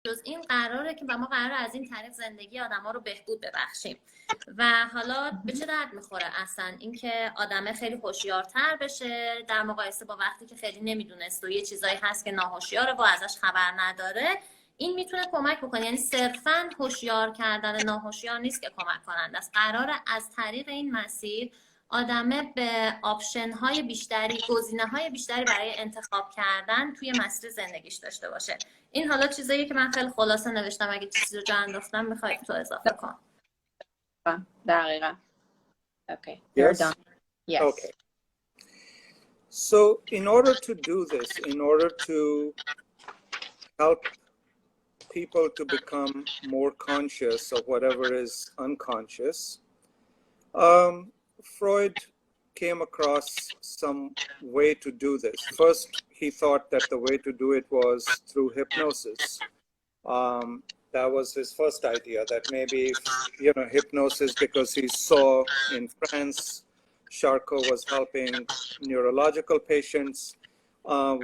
جز این قراره که ما قراره از این طریق زندگی آدما رو بهبود ببخشیم. و حالا به چه درد میخوره اصلا اینکه آدمه خیلی هوشیارتر بشه در مقایسه با وقتی که خیلی نمیدونست و یه چیزایی هست که ناهوشیاره و ازش خبر نداره. این میتونه کمک بکنه، یعنی صرفاً هوشیار کردن ناهوشیار نیست که کمک کننده است. قراره از طریق این مسیر آدمه به آپشن های بیشتری، گزینه های بیشتری برای انتخاب کردن توی مسیر زندگیش داشته باشه. این حالا چیزایی که من خیلی خلاصه نوشتم، اگه چیزی رو جا انداختم میخوای تو اضافه کن. دقیقاً. Okay. Yes. You're done. Yes. Okay. So in order to do this, in order to help people to become more conscious of whatever is unconscious, Freud came across some way to do this. First, he thought that the way to do it was through hypnosis. That was his first idea, that maybe, hypnosis, because he saw in France, Charcot was helping neurological patients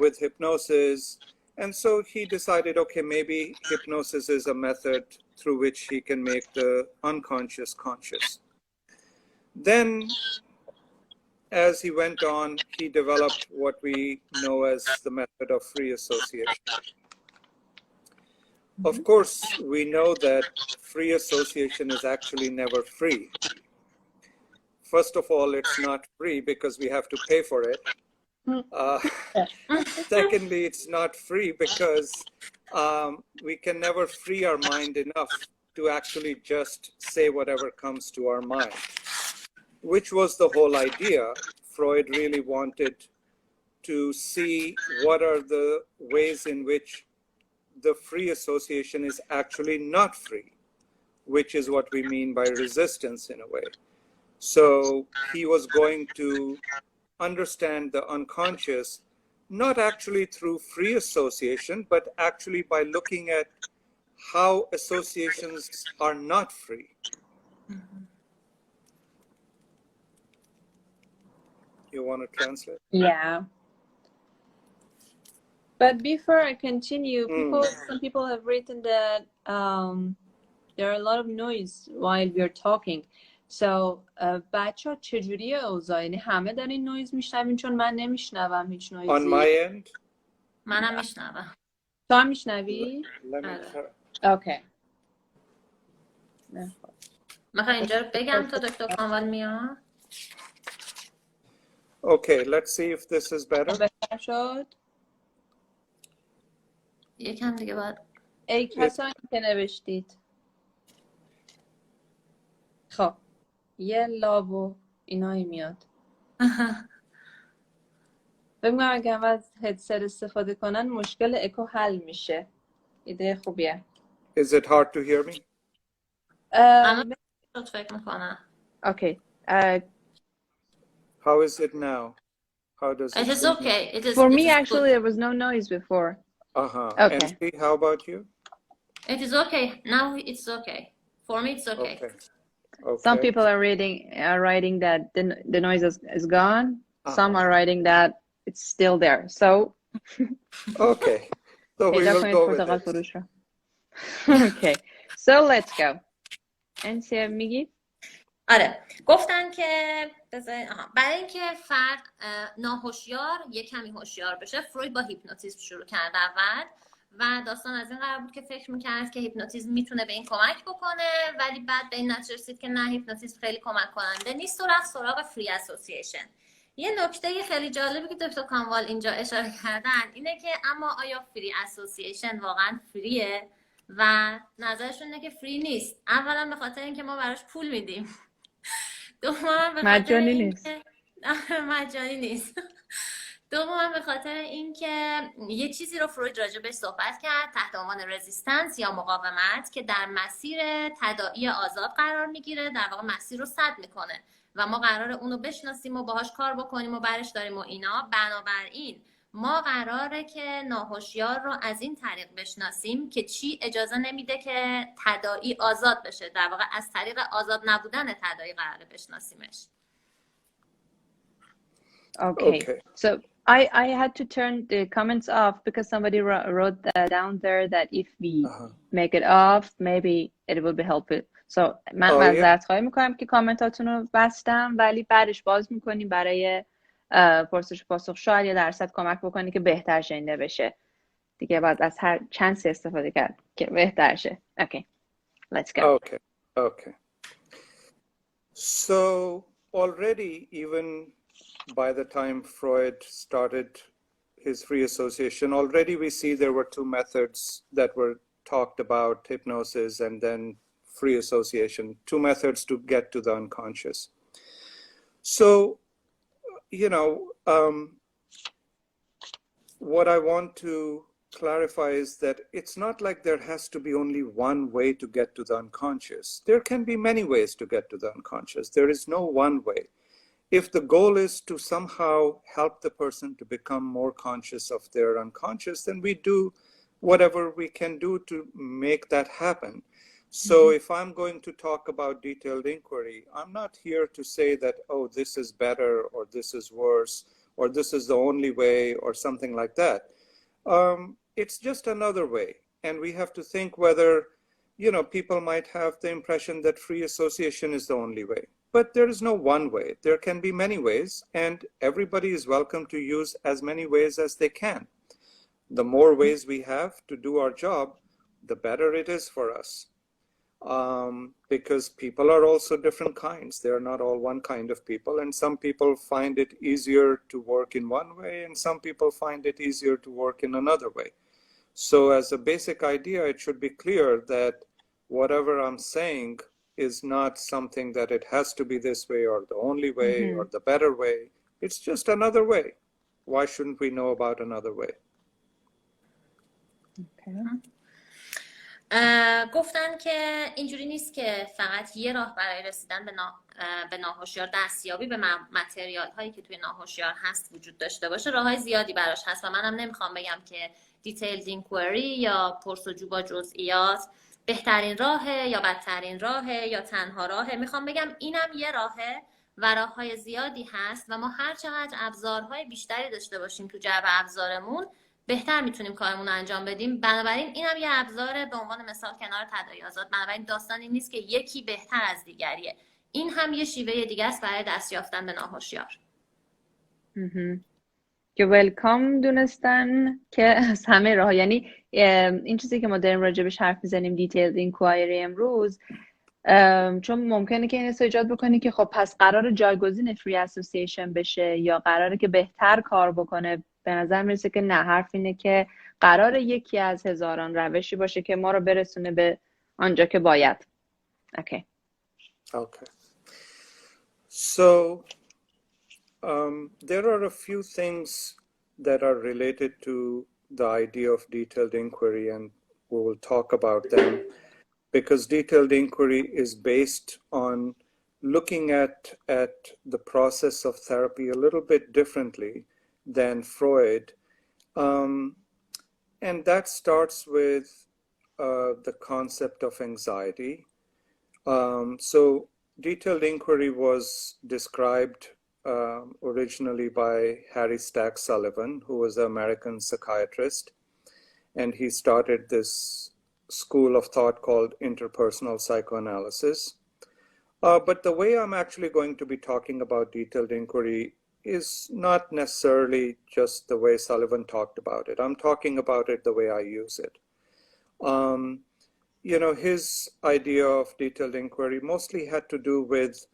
with hypnosis. And so he decided, okay, maybe hypnosis is a method through which he can make the unconscious conscious. Then, as he went on, he developed what we know as the method of free association. Of course, we know that free association is actually never free. First of all, it's not free because we have to pay for it. Secondly, it's not free because we can never free our mind enough to actually just say whatever comes to our mind, which was the whole idea. Freud really wanted to see what are the ways in which the free association is actually not free, which is what we mean by resistance in a way. So he was going to understand the unconscious, not actually through free association, but actually by looking at how associations are not free. You want to translate? Yeah. But before I continue, some people have written that there are a lot of noise while we are talking. So بچه‌ها چجوریه اوضاع؟ یعنی همه دارین نویز میشنوین؟ چون من نمیشنوم هیچ نویزی. On my end? منم میشنوم. تو هم میشنوی؟ اوکی. میخوای اینجا رو بگم تا دکتر کانوال میاد؟ Okay, let's see if this is better. بهتر شد؟ یکم دیگه باید. ای کسانی که نوشتید. خب یه لابو اینایی میاد. بگم اگه از هدست استفاده کنن مشکل اکو حل میشه. ایده خوبیه. Is it hard to hear me? فکر میکنم. Okay. How is it now? How does it? It is okay. It is. For me, actually, there was no noise before. Okay. And how about you? It is okay. Now it's okay. For me, it's okay. Okay. Some people are writing that the noise is gone. Some are writing that it's still there. So. Okay. So we will go with it. Okay. So let's go. انسیه میگی؟ آره گفتن که برای اینکه فرد ناهوشیار یک کمی هوشیار بشه، فروید با هیپنوتیزم شروع کرد اول و داستان از این قرار بود که فکر میکرد که هیپنوتیزم میتونه به این کمک بکنه، ولی بعد به این نتیجه رسید که نه، هیپنوتیزم خیلی کمک کننده نیست و رفت سراغ فری اسوسییشن. یه نکته خیلی جالبی که دکتر کانوال اینجا اشاره کردن اینه که اما آیا فری اسوسییشن واقعا فریه؟ و نظرشون اینه که فری نیست. اولا به خاطر اینکه ما براش پول میدیم، دوما به خاطر اینکه مجانی نیست، دوما به خاطر اینکه یه چیزی رو فروید راجع بهش صحبت کرد تحت عنوان رزिस्टنس یا مقاومت که در مسیر تداعی آزاد قرار میگیره، در واقع مسیر رو سد میکنه و ما قراره اونو بشناسیم و باهاش کار بکنیم و برش داریم و اینا. بنابراین ما قراره که ناهوشیار رو از این طریق بشناسیم که چی اجازه نمیده که تداعی آزاد بشه، در واقع از طریق آزاد نبودن تداعی قراره بشناسیمش. Okay. So I had to turn the comments off because somebody wrote down there that if we make it off, maybe it will be helpful. So من معذرت خواهی میکنم که کامنتاتون رو بستم، ولی بعدش باز میکنیم برای پرسش و پاسخ. شاید یه درصد کمک بکنی که بهتر شنیده بشه. دیگه بعد از هر چانسی استفاده کرد که بهتر شه. Okay, let's go. Okay. So already, even by the time Freud started his free association, already we see there were two methods that were talked about, hypnosis and then free association, two methods to get to the unconscious. So, you know, what I want to clarify is that it's not like there has to be only one way to get to the unconscious. There can be many ways to get to the unconscious. There is no one way. If the goal is to somehow help the person to become more conscious of their unconscious, then we do whatever we can do to make that happen. So if I'm going to talk about detailed inquiry, I'm not here to say that, oh, this is better or this is worse or this is the only way or something like that. It's just another way. And we have to think whether, you know, people might have the impression that free association is the only way. But there is no one way. There can be many ways, and everybody is welcome to use as many ways as they can. The more ways we have to do our job, the better it is for us. Because people are also different kinds. They're not all one kind of people, and some people find it easier to work in one way, and some people find it easier to work in another way. So as a basic idea, it should be clear that whatever I'm saying is not something that it has to be this way or the only way or the better way. It's just another way. Why shouldn't we know about another way? Okay. گفتن که اینجوری نیست که فقط یه راه برای رسیدن به ناهوشیار دستیابی به متریال هایی که توی ناهوشیار هست وجود داشته باشه. راه های زیادی براش هست و منم نمیخوام بگم که دیتیلد اینکوئری یا پرسجو با جزییات بهترین راهه یا بدترین راهه یا تنها راهه. میخوام بگم اینم یه راهه و راههای زیادی هست و ما هر چقدر ابزارهای بیشتری داشته باشیم تو جعبه ابزارمون بهتر میتونیم کارمون رو انجام بدیم. بنابراین اینم یه ابزاره به عنوان مثال کنار تداعی آزاد. بنابراین داستان این نیست که یکی بهتر از دیگریه. این هم یه شیوه دیگه است برای دست یافتن به ناهوشیار. که ولکام دونستن که از همه راه، یعنی این چیزی که ما داریم راجبش حرف میزنیم دیتیلد اینکوایری امروز، چون ممکنه که این حس ایجاد بکنی که خب پس قرار جایگزین فری اسوسییشن بشه یا قراره که بهتر کار بکنه. به نظر میرسه که نه، حرف اینه که قرار یکی از هزاران روشی باشه که ما رو برسونه به آنجا که باید. Okay. So there are a few things that are related to the idea of detailed inquiry, and we will talk about them because detailed inquiry is based on looking at the process of therapy a little bit differently than Freud. And that starts with the concept of anxiety. So detailed inquiry was described originally by Harry Stack Sullivan, who was an American psychiatrist. And he started this school of thought called interpersonal psychoanalysis. But the way I'm actually going to be talking about detailed inquiry is not necessarily just the way Sullivan talked about it. I'm talking about it the way I use it. You know, his idea of detailed inquiry mostly had to do with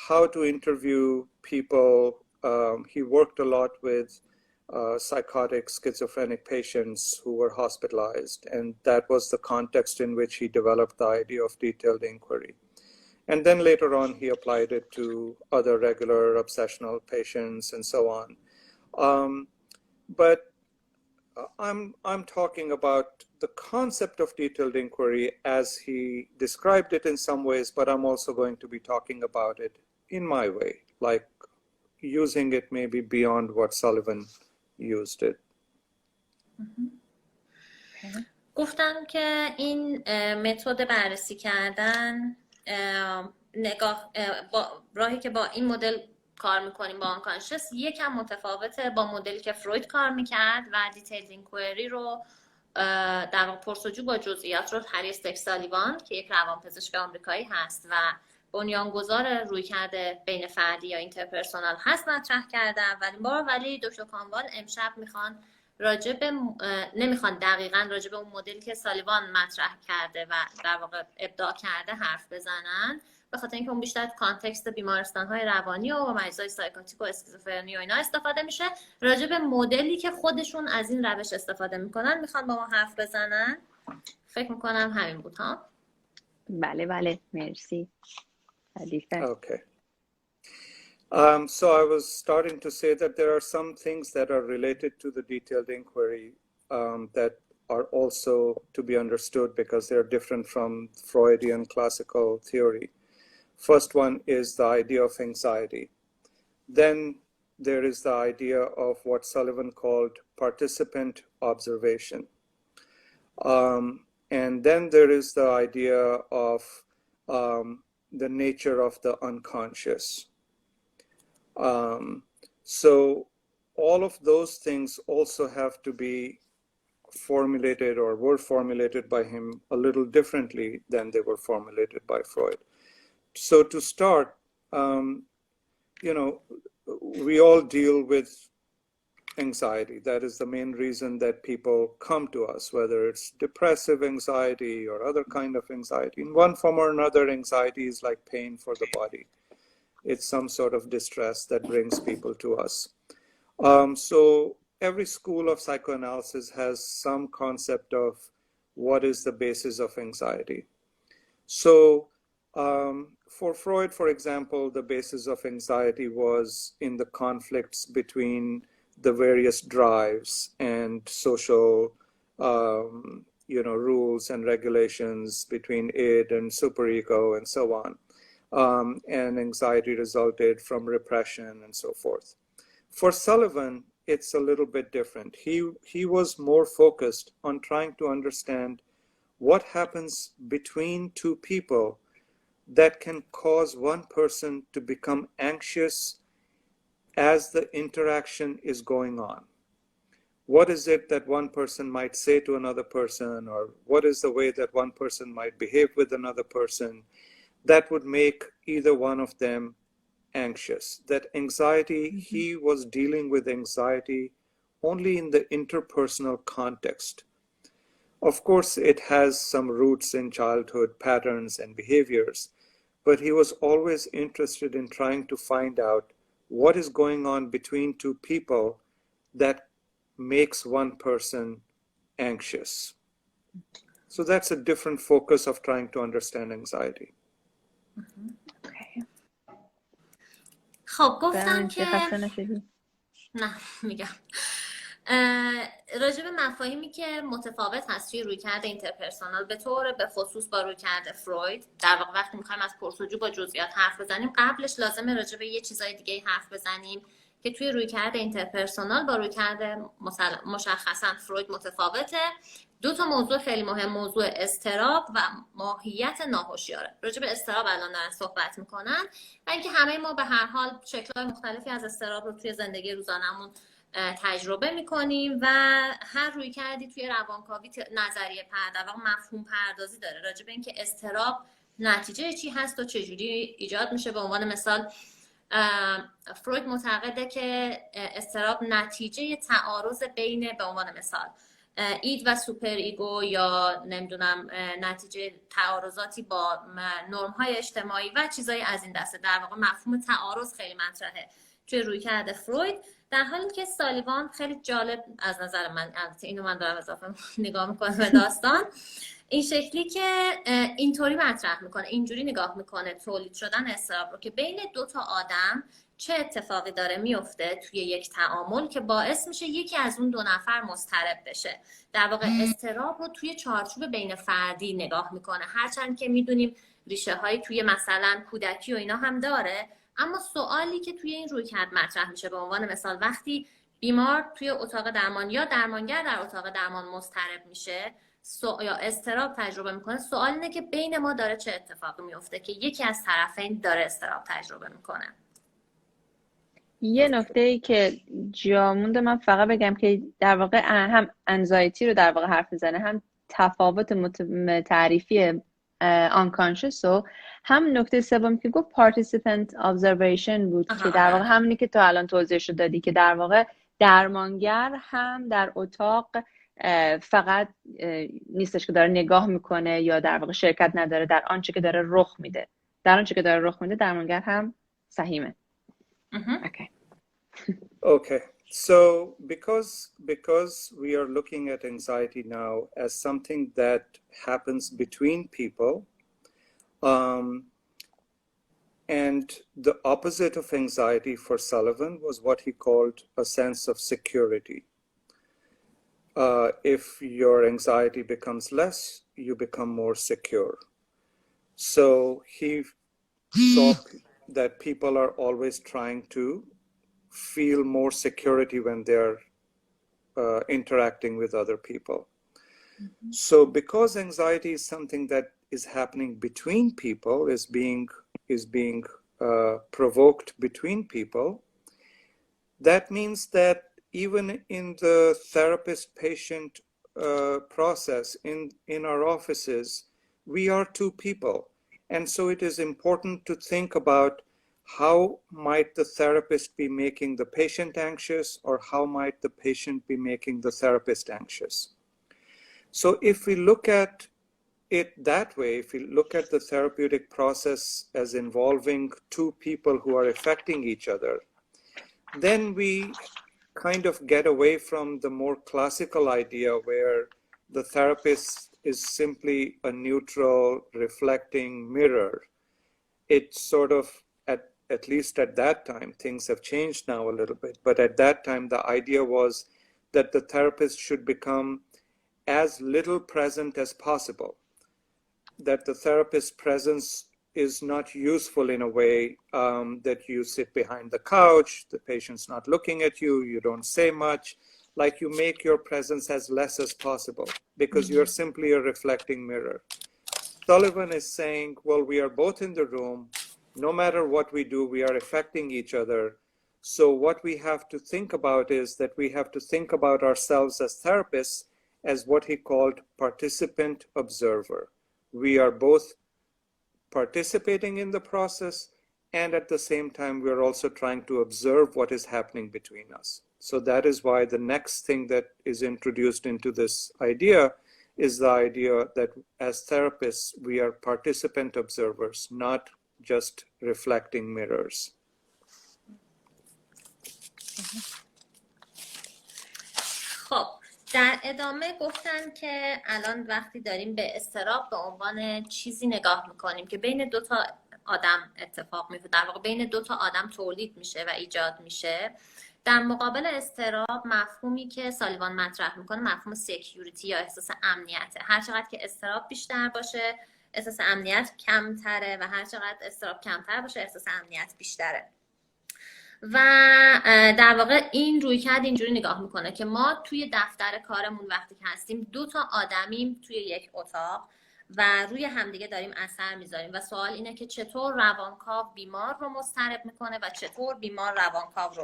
how to interview people. He worked a lot with psychotic schizophrenic patients who were hospitalized, and that was the context in which he developed the idea of detailed inquiry. And then later on, he applied it to other regular obsessional patients and so on. But I'm talking about the concept of detailed inquiry as he described it in some ways, but I'm also going to be talking about it in my way, like using it maybe beyond what Sullivan used it. گفتم که این متد بررسی کردن راهی که با این مدل کار میکنیم با آنکانشس یکم متفاوته با مدلی که فروید کار میکرد و دیتیل اینکوئری رو در واقع پرسجو با جزییات رو هری سالیوان که یک روانپزشک آمریکایی هست و بنیانگذار رویکرد بین فردی یا اینترپرسونال هست مطرح کرده ولی دکتر کانوال امشب میخوان نمیخوان دقیقاً راجع به اون مدلی که سالیوان مطرح کرده و در واقع ابداع کرده حرف بزنن، به خاطر اینکه اون بیشتر کانتکست بیمارستان‌های روانی و مریضای سایکوتیک و اسکیزوفرنی و اینا استفاده میشه. راجع به مدلی که خودشون از این روش استفاده میکنن میخوان با ما حرف بزنن. فکر میکنم همین بود ها. بله مرسی. Okay. So I was starting to say that there are some things that are related to the detailed inquiry that are also to be understood because they're different from Freudian classical theory. First one is the idea of anxiety. Then there is the idea of what Sullivan called participant observation. And then there is the idea of the nature of the unconscious. So all of those things also have to be formulated or were formulated by him a little differently than they were formulated by Freud. So to start, we all deal with anxiety. That is the main reason that people come to us, whether it's depressive anxiety or other kind of anxiety. In one form or another, anxiety is like pain for the body. It's some sort of distress that brings people to us. So every school of psychoanalysis has some concept of what is the basis of anxiety. So for Freud, for example, the basis of anxiety was in the conflicts between the various drives and social rules and regulations between id and superego and so on. And anxiety resulted from repression and so forth. For Sullivan, it's a little bit different. He was more focused on trying to understand what happens between two people that can cause one person to become anxious as the interaction is going on. What is it that one person might say to another person, or what is the way that one person might behave with another person that would make either one of them anxious? That anxiety, he was dealing with anxiety only in the interpersonal context. Of course, it has some roots in childhood patterns and behaviors, but he was always interested in trying to find out what is going on between two people that makes one person anxious. So that's a different focus of trying to understand anxiety. خب گفتم که نه میگم راجع به مفاهیمی که متفاوت هست توی رویکرد اینترپرسونال به طور به خصوص با رویکرد فروید، در واقع وقتی میخوایم از پرسجو با جزییات حرف بزنیم قبلش لازمه راجع به یه چیزای دیگه حرف بزنیم که توی رویکرد اینترپرسونال با رویکرد مشخصا فروید متفاوته. دو تا موضوع خیلی مهم، موضوع اضطراب و ماهیت ناهوشیاره. راجع به اضطراب الان دارن صحبت میکنن و اینکه همه ما به هر حال شکل‌های مختلفی از اضطراب رو توی زندگی روزانمون تجربه میکنیم و هر رویکردی توی روانکاوی نظریه در واقع مفهوم پردازی داره راجع به اینکه اضطراب نتیجه چی هست و چجوری ایجاد میشه. به عنوان مثال فروید معتقده که اضطراب نتیجه تعارض بین به عنوان مثال اید و سوپر ایگو یا نمیدونم نتیجه تعارضاتی با نرم‌های اجتماعی و چیزایی از این دسته. در واقع مفهوم تعارض خیلی مطرحه توی رویکرد فروید، در حالی که سالیوان خیلی جالب از نظر من، البته اینو من دارم اضافه نگاه میکنم به داستان، این شکلی که اینطوری مطرح میکنه، اینجوری نگاه میکنه تولید شدن اضطراب رو که بین دو تا آدم چه اتفاقی داره میفته توی یک تعامل که باعث میشه یکی از اون دو نفر مضطرب بشه. در واقع اضطراب رو توی چارچوب بین فردی نگاه میکنه، هرچند که میدونیم ریشه هایی توی مثلا کودکی و اینا هم داره، اما سوالی که توی این رویکرد مطرح میشه به عنوان مثال وقتی بیمار توی اتاق درمان یا درمانگر در اتاق درمان مضطرب میشه یا اضطراب تجربه میکنه، سوال اینه که بین ما داره چه اتفاقی میفته که یکی از طرفین داره اضطراب تجربه میکنه. یه نکته ای که جا مونده من فقط بگم که در واقع هم انزایتی رو در واقع حرف میزنه، هم تفاوت تعریفی unconscious و هم نکته سوم که گفت participant observation بود که در واقع همونی که تو الان توضیحشو دادی که در واقع درمانگر هم در اتاق فقط نیستش که داره نگاه میکنه یا در واقع شرکت نداره در آنچه که داره رخ میده، در آنچه که داره رخ میده درمانگر هم سهیمه. Okay. Okay. So because we are looking at anxiety now as something that happens between people, and the opposite of anxiety for Sullivan was what he called a sense of security. If your anxiety becomes less, you become more secure. So he saw that people are always trying to feel more security when they're interacting with other people. Mm-hmm. So because anxiety is something that is happening between people, is being provoked between people, that means that even in the therapist-patient process in our offices, we are two people. And so it is important to think about how might the therapist be making the patient anxious, or how might the patient be making the therapist anxious? So if we look at it that way, if we look at the therapeutic process as involving two people who are affecting each other, then we kind of get away from the more classical idea where the therapist is simply a neutral, reflecting mirror. It's sort of, at least at that time, things have changed now a little bit, but at that time, the idea was that the therapist should become as little present as possible, that the therapist's presence is not useful in a way that you sit behind the couch, the patient's not looking at you, you don't say much, like you make your presence as less as possible because you're simply a reflecting mirror. Sullivan is saying, well, we are both in the room. No matter what we do, we are affecting each other. So what we have to think about is that we have to think about ourselves as therapists as what he called participant observer. We are both participating in the process, and at the same time, we're also trying to observe what is happening between us. So that is why the next thing that is introduced into this idea is the idea that as therapists, we are participant observers, not just reflecting mirrors. خب در ادامه گفتن که الان وقتی داریم به اضطراب به عنوان چیزی نگاه میکنیم که بین دو تا آدم اتفاق میفته، در واقع بین دو تا آدم تولید میشه و ایجاد میشه، در مقابل اضطراب مفهومی که سالیوان مطرح میکنه مفهوم سکیوریتی یا احساس امنیته. هر چقدر که اضطراب بیشتر باشه احساس امنیت کمتره و هر چقدر اضطراب کمتر باشه احساس امنیت بیشتره. و در واقع این رویکرد اینجوری نگاه میکنه که ما توی دفتر کارمون وقتی که هستیم دو تا آدمیم توی یک اتاق و روی همدیگه داریم اثر میذاریم و سوال اینه که چطور روانکاو بیمار رو مضطرب میکنه و چطور بیمار روانکاو رو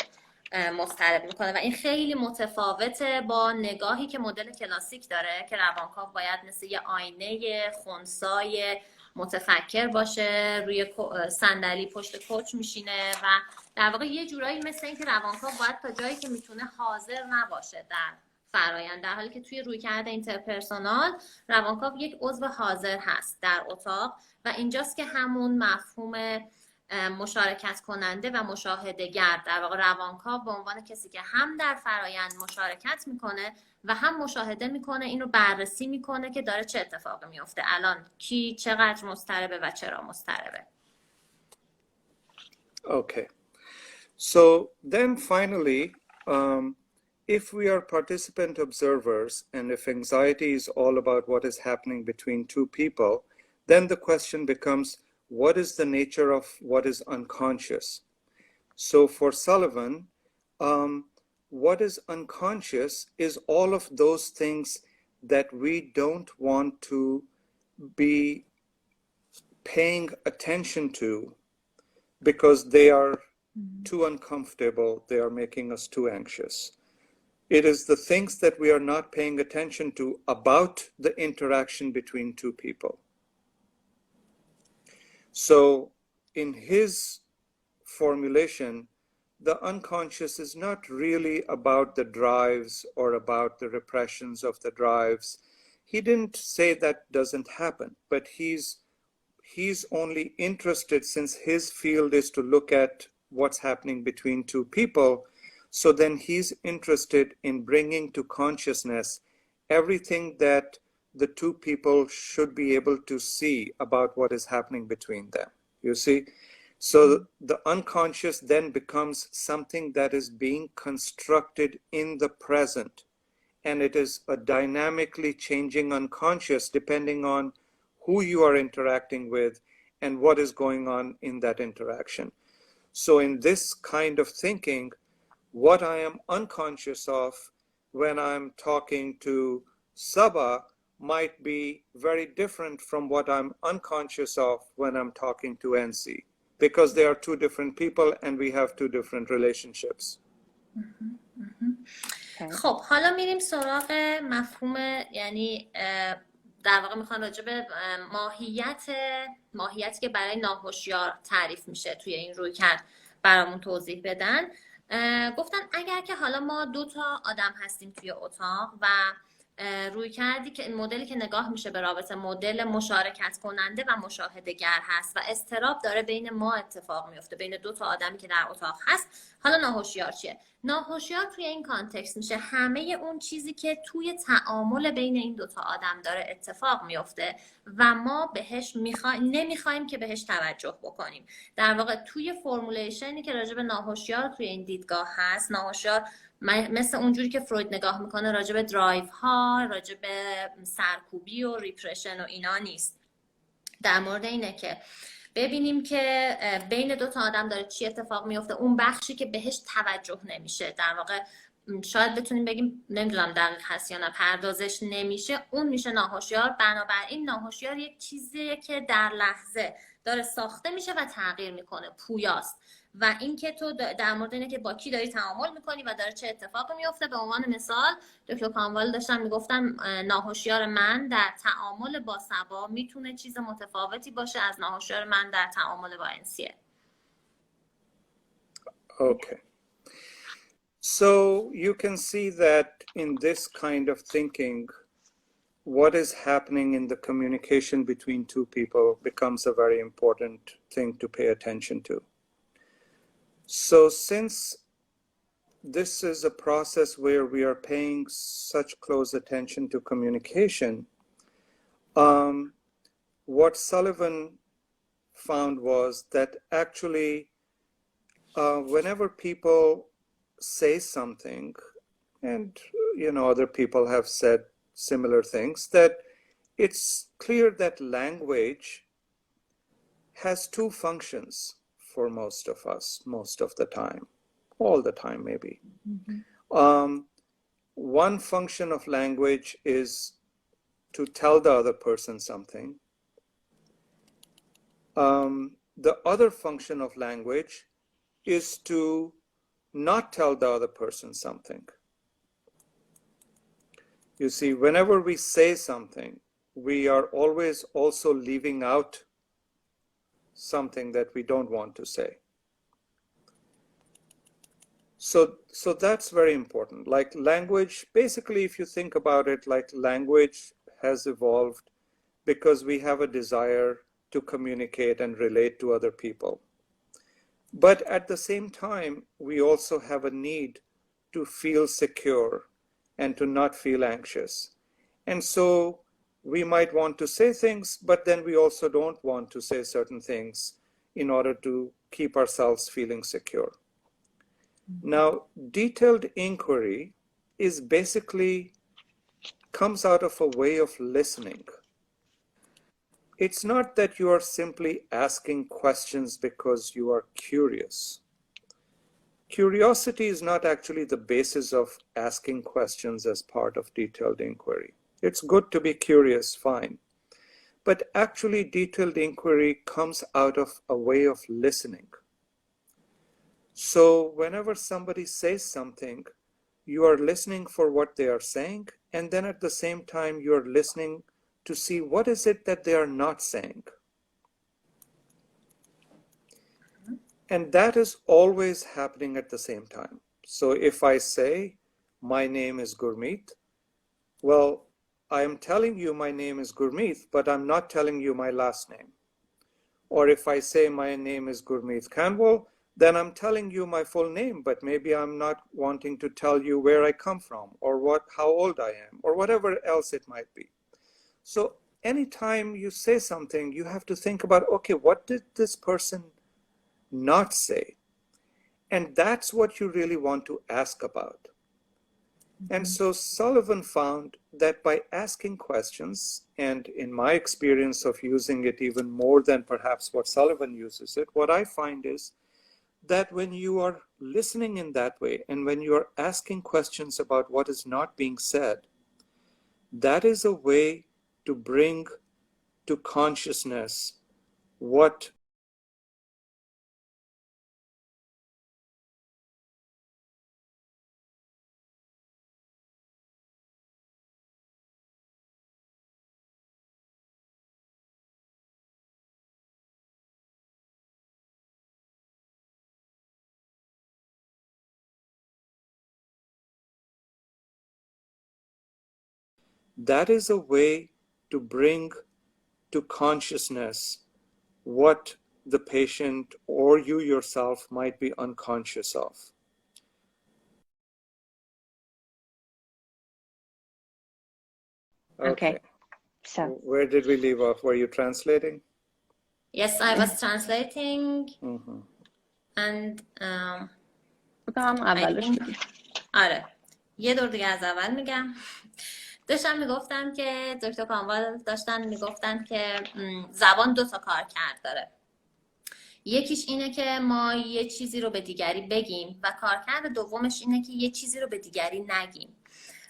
مضطرب میکنه و این خیلی متفاوته با نگاهی که مدل کلاسیک داره که روانکاو باید مثل یه آینه خنثای متفکر باشه، روی صندلی پشت کوچ میشینه و در واقع یه جورایی مثل این که روانکاو باید تا جایی که میتونه حاضر نباشه در فرایند، در حالی که توی رویکرد اینترپرسونال روانکاو یک عضو حاضر هست در اتاق و اینجاست که همون مفهوم مشارکت کننده و مشاهده‌گر، در واقع روانکاو به عنوان کسی که هم در فرایند مشارکت میکنه و هم مشاهده میکنه، این رو بررسی میکنه که داره چه اتفاقی میفته، الان کی چقدر مضطربه و چرا مضطربه. Okay. So then finally, if we are participant observers and if anxiety is all about what is happening between two people, then the question becomes, what is the nature of what is unconscious? So for Sullivan, what is unconscious is all of those things that we don't want to be paying attention to because they are too uncomfortable, they are making us too anxious. It is the things that we are not paying attention to about the interaction between two people. So in his formulation, the unconscious is not really about the drives or about the repressions of the drives. He didn't say that doesn't happen, but he's only interested, since his field is to look at what's happening between two people. So then he's interested in bringing to consciousness everything that the two people should be able to see about what is happening between them. You see? So the unconscious then becomes something that is being constructed in the present. And it is a dynamically changing unconscious depending on who you are interacting with and what is going on in that interaction. So in this kind of thinking, what I am unconscious of when I'm talking to Saba might be very different from what I'm unconscious of when I'm talking to ensiye, because they are two different people and we have two different relationships. خب حالا میریم سراغ مفهوم، یعنی در واقع میخوان راجع به ماهیتی که برای ناهوشیار تعریف میشه توی این رویکرد برامون توضیح بدن. گفتن اگر که حالا ما 2 آدم هستیم توی اتاق و رویکردی که مدلی که نگاه میشه به رابطه مدل مشارکت کننده و مشاهده گر هست و اضطراب داره بین ما اتفاق میفته، بین 2 آدمی که در اتاق هست. حالا ناهوشیار چیه؟ ناهوشیار توی این کانتکست میشه همه اون چیزی که توی تعامل بین این 2 آدم داره اتفاق میفته و ما بهش نمیخوایم که بهش توجه بکنیم. در واقع توی فرمولیشنی که راجع به ناهوشیار توی این دیدگاه هست، ناهوشیار مثل اونجوری که فروید نگاه میکنه راجع به درایو ها، راجع به سرکوبی و ریپرشن و اینا نیست. در مورد اینه که ببینیم که بین 2 آدم داره چی اتفاق میفته، اون بخشی که بهش توجه نمیشه، در واقع شاید بتونیم بگیم، نمیدونم دقیق هست یا نه، پردازش نمیشه، اون میشه ناهوشیار. بنابراین ناهوشیار یک چیزیه که در لحظه داره ساخته میشه و تغییر میکنه، پویاست. و این که تو در مورد اینه که با کی داری تعامل میکنی و داره چه اتفاقی میفته. به عنوان مثال دکتر کانوال داشتن میگفتن ناهوشیار من در تعامل با سبا میتونه چیز متفاوتی باشه از ناهوشیار من در تعامل با انسیه. Okay. So you can see that in this kind of thinking, what is happening in the communication between 2 people becomes a very important thing to pay attention to. So since this is a process where we are paying such close attention to communication, what Sullivan found was that actually whenever people say something, and other people have said similar things, that it's clear that language has 2 functions for most of us, most of the time, all the time maybe. One function of language is to tell the other person something. The other function of language is to not tell the other person something. You see, whenever we say something, we are always also leaving out something that we don't want to say. So that's very important. Like language, basically, if you think about it, like language has evolved because we have a desire to communicate and relate to other people. But at the same time, we also have a need to feel secure and to not feel anxious. And so we might want to say things, but then we also don't want to say certain things in order to keep ourselves feeling secure. Now, detailed inquiry is basically comes out of a way of listening. It's not that you are simply asking questions because you are curious. Curiosity is not actually the basis of asking questions as part of detailed inquiry. It's good to be curious, fine. But actually, detailed inquiry comes out of a way of listening. So whenever somebody says something, you are listening for what they are saying, and then at the same time, you're listening to see what is it that they are not saying. And that is always happening at the same time. So if I say, my name is Gurmeet, well, I am telling you my name is Gurmeet, but I'm not telling you my last name. Or if I say my name is Gurmeet Khanwal, then I'm telling you my full name, but maybe I'm not wanting to tell you where I come from or how old I am or whatever else it might be. So anytime you say something, you have to think about, okay, what did this person not say? And that's what you really want to ask about. And so Sullivan found that by asking questions, and in my experience of using it even more than perhaps what Sullivan uses it, what I find is that when you are listening in that way, and when you are asking questions about what is not being said, that is a way to bring to consciousness what that is a way to bring to consciousness what the patient or you yourself might be unconscious of. Okay. So Where did we leave off? Were you translating? Yes, I was translating Mm-hmm. and بکنم اولش بگیم. آره یه دور دیگه از اول میگم. داشتم میگفتم که دکتر کانوال داشتن میگفتن که زبان 2 تا کارکرد داره. یکیش اینه که ما یه چیزی رو به دیگری بگیم و کارکرد دومش اینه که یه چیزی رو به دیگری نگیم.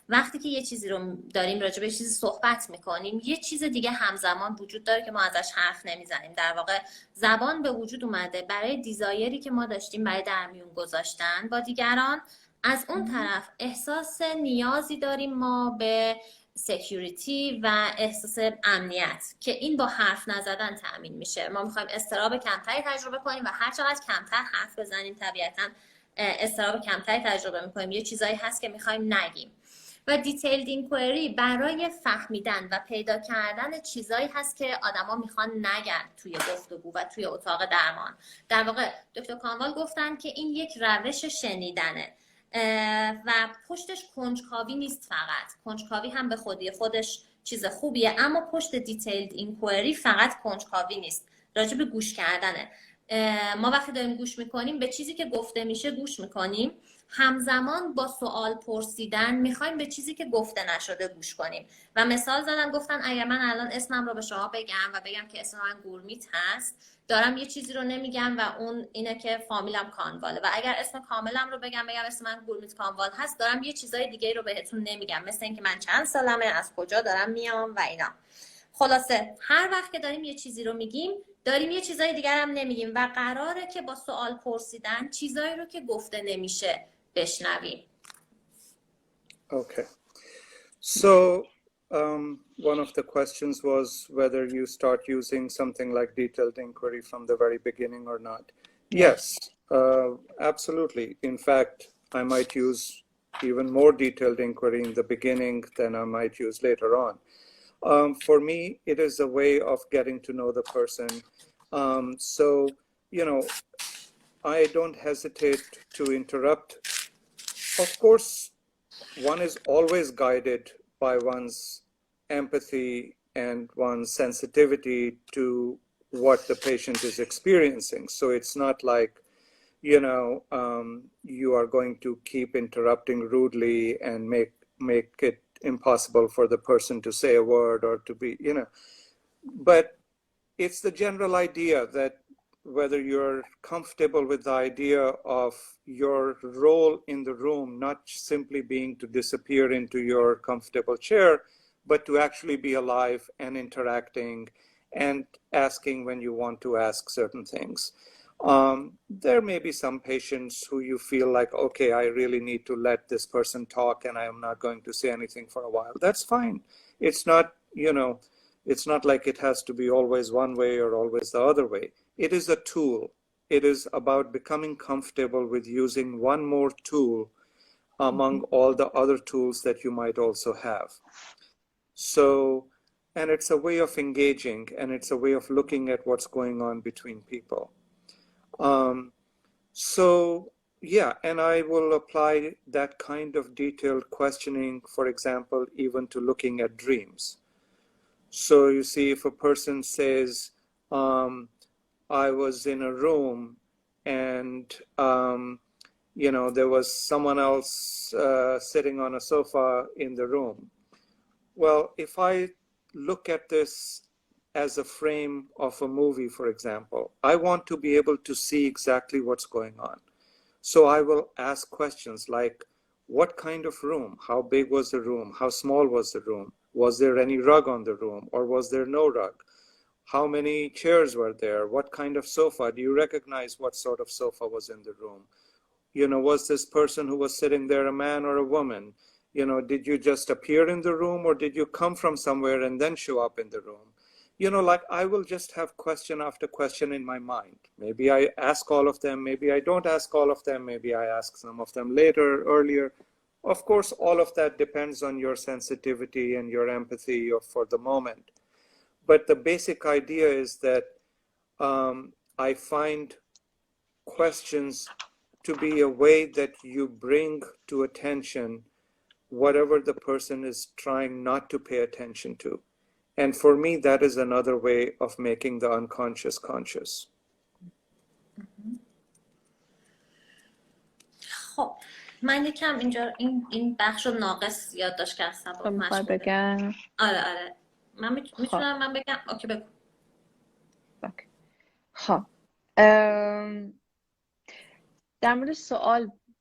وقتی که یه چیزی رو داریم راجع به چیزی صحبت میکنیم، یه چیز دیگه همزمان وجود داره که ما ازش حرف نمیزنیم. در واقع زبان به وجود اومده برای دیزایری که ما داشتیم برای در میون گذاشتن با دیگران. از اون طرف احساس نیازی داریم ما به سکیوریتی و احساس امنیت که این با حرف نزدن تأمین میشه. ما میخوایم اضطراب کمتری تجربه کنیم و هر چقدر کمتر حرف بزنیم طبیعتاً اضطراب کمتری تجربه میکنیم. یه چیزایی هست که میخوایم نگیم. و دیتیلد اینکوئری برای فهمیدن و پیدا کردن چیزایی هست که آدما میخوان نگن توی گفتگو و توی اتاق درمان. در واقع دکتر کانوال گفتن که این یک روش شنیدنه و پشتش کنجکاوی نیست. فقط کنجکاوی هم به خودی خودش چیز خوبیه، اما پشت دیتیلد اینکوئری فقط کنجکاوی نیست، راجع به گوش کردنه. ما وقتی داریم گوش میکنیم به چیزی که گفته میشه گوش میکنیم، همزمان با سوال پرسیدن میخوایم به چیزی که گفته نشده گوش کنیم. و مثال زدن، گفتن اگر من الان اسمم رو به شما بگم و بگم که اسم من گورمیت هست، دارم یه چیزی رو نمیگم و اون اینه که فامیلم کانواله. و اگر اسم کاملم رو بگم اسم من گورمیت کانوال هست، دارم یه چیزای دیگه رو بهتون نمیگم، مثل اینکه من چند سالمه، از کجا دارم میام و اینا. خلاصه هر وقت که داریم یه چیزی رو میگیم، داریم یه چیزای دیگر هم نمیگیم و قراره که با سوال پرسیدن چیزایی رو که گفته نمیشه بشنویم. Okay. So one of the questions was whether you start using something like detailed inquiry from the very beginning or not. Yes, absolutely. In fact, I might use even more detailed inquiry in the beginning than I might use later on. For me, it is a way of getting to know the person. So, you know, I don't hesitate to interrupt. Of course, one is always guided by one's empathy and one's sensitivity to what the patient is experiencing. So it's not like, you know, you are going to keep interrupting rudely and make it impossible for the person to say a word or to be, you know. But it's the general idea that whether you're comfortable with the idea of your role in the room, not simply being to disappear into your comfortable chair, but to actually be alive and interacting and asking when you want to ask certain things. There may be some patients who you feel like, okay, I really need to let this person talk and I am not going to say anything for a while. That's fine. It's not, it's not like it has to be always one way or always the other way. It is a tool. It is about becoming comfortable with using one more tool among all the other tools that you might also have. So, and it's a way of engaging, and it's a way of looking at what's going on between people. So yeah, and I will apply that kind of detailed questioning, for example, even to looking at dreams. So you see, if a person says, I was in a room and, there was someone else sitting on a sofa in the room. Well, if I look at this as a frame of a movie, for example, I want to be able to see exactly what's going on. So I will ask questions like, what kind of room? How big was the room? How small was the room? Was there any rug on the room, or was there no rug? How many chairs were there? What kind of sofa? Do you recognize what sort of sofa was in the room? Was this person who was sitting there a man or a woman? Did you just appear in the room, or did you come from somewhere and then show up in the room? Like I will just have question after question in my mind. Maybe I ask all of them, maybe I don't ask all of them, maybe I ask some of them later, earlier. Of course, all of that depends on your sensitivity and your empathy for the moment. But the basic idea is that I find questions to be a way that you bring to attention whatever the person is trying not to pay attention to. And for me, that is another way of making the unconscious conscious. خب من یکم اینجا این بخش رو ناقص یادداشت کردم. میخوای بگم؟ آره من میتونم من بگم. اوکی بگو. خب در مورد